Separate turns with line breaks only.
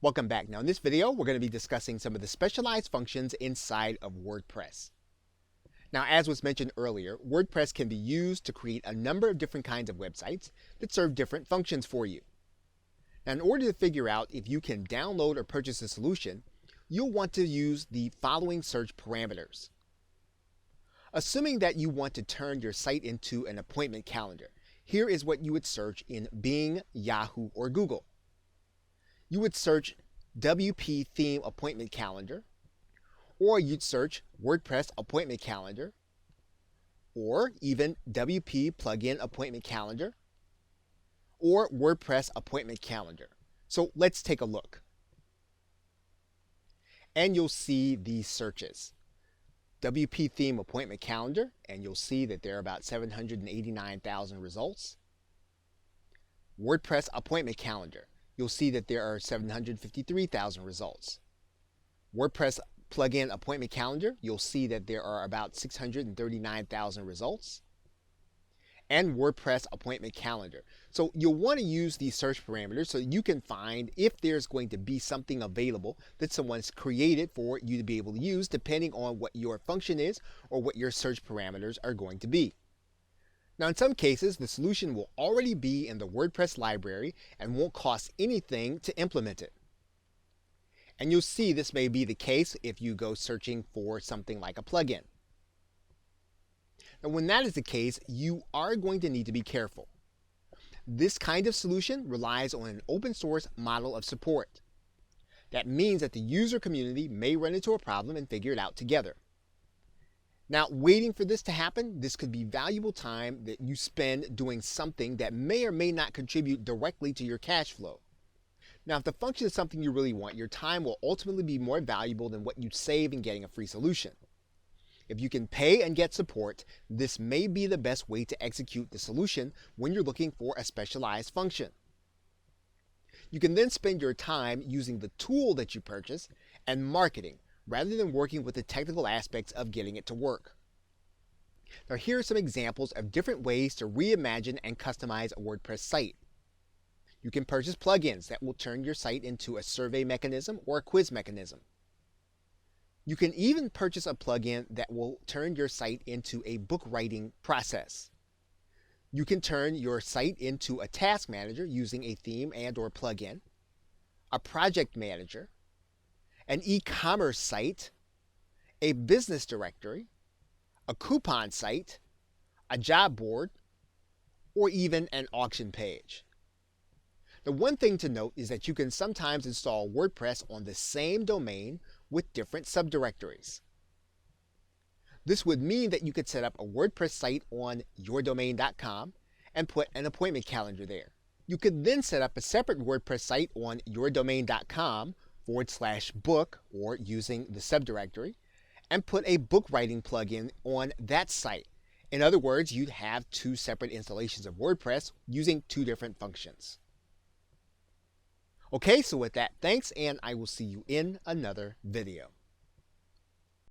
Welcome back. Now in this video, we're going to be discussing some of the specialized functions inside of WordPress. Now, as was mentioned earlier, WordPress can be used to create a number of different kinds of websites that serve different functions for you. Now, in order to figure out if you can download or purchase a solution, you'll want to use the following search parameters. Assuming that you want to turn your site into an appointment calendar, here is what you would search in Bing, Yahoo, or Google. You would search WP Theme Appointment Calendar, or you'd search WordPress Appointment Calendar, or even WP Plugin Appointment Calendar, or WordPress Appointment Calendar. So let's take a look. And you'll see these searches. WP Theme Appointment Calendar, and you'll see that there are about 789,000 results. WordPress Appointment Calendar, you'll see that there are 753,000 results. WordPress Plugin Appointment Calendar, you'll see that there are about 639,000 results. And WordPress Appointment Calendar. So you'll want to use these search parameters so you can find if there's going to be something available that someone's created for you to be able to use depending on what your function is or what your search parameters are going to be. Now in some cases, the solution will already be in the WordPress library and won't cost anything to implement it. And you'll see this may be the case if you go searching for something like a plugin. Now, when that is the case, you are going to need to be careful. This kind of solution relies on an open source model of support. That means that the user community may run into a problem and figure it out together. Now, waiting for this to happen, this could be valuable time that you spend doing something that may or may not contribute directly to your cash flow. Now, if the function is something you really want, your time will ultimately be more valuable than what you'd save in getting a free solution. If you can pay and get support, this may be the best way to execute the solution when you're looking for a specialized function. You can then spend your time using the tool that you purchase and marketing, rather than working with the technical aspects of getting it to work. Now, here are some examples of different ways to reimagine and customize a WordPress site. You can purchase plugins that will turn your site into a survey mechanism or a quiz mechanism. You can even purchase a plugin that will turn your site into a book writing process. You can turn your site into a task manager using a theme and or plugin, a project manager, an e-commerce site, a business directory, a coupon site, a job board, or even an auction page. The one thing to note is that you can sometimes install WordPress on the same domain with different subdirectories. This would mean that you could set up a WordPress site on yourdomain.com and put an appointment calendar there. You could then set up a separate WordPress site on yourdomain.com/book or using the subdirectory and put a book writing plugin on that site. In other words, you'd have two separate installations of WordPress using two different functions. Okay, so with that, thanks, and I will see you in another video.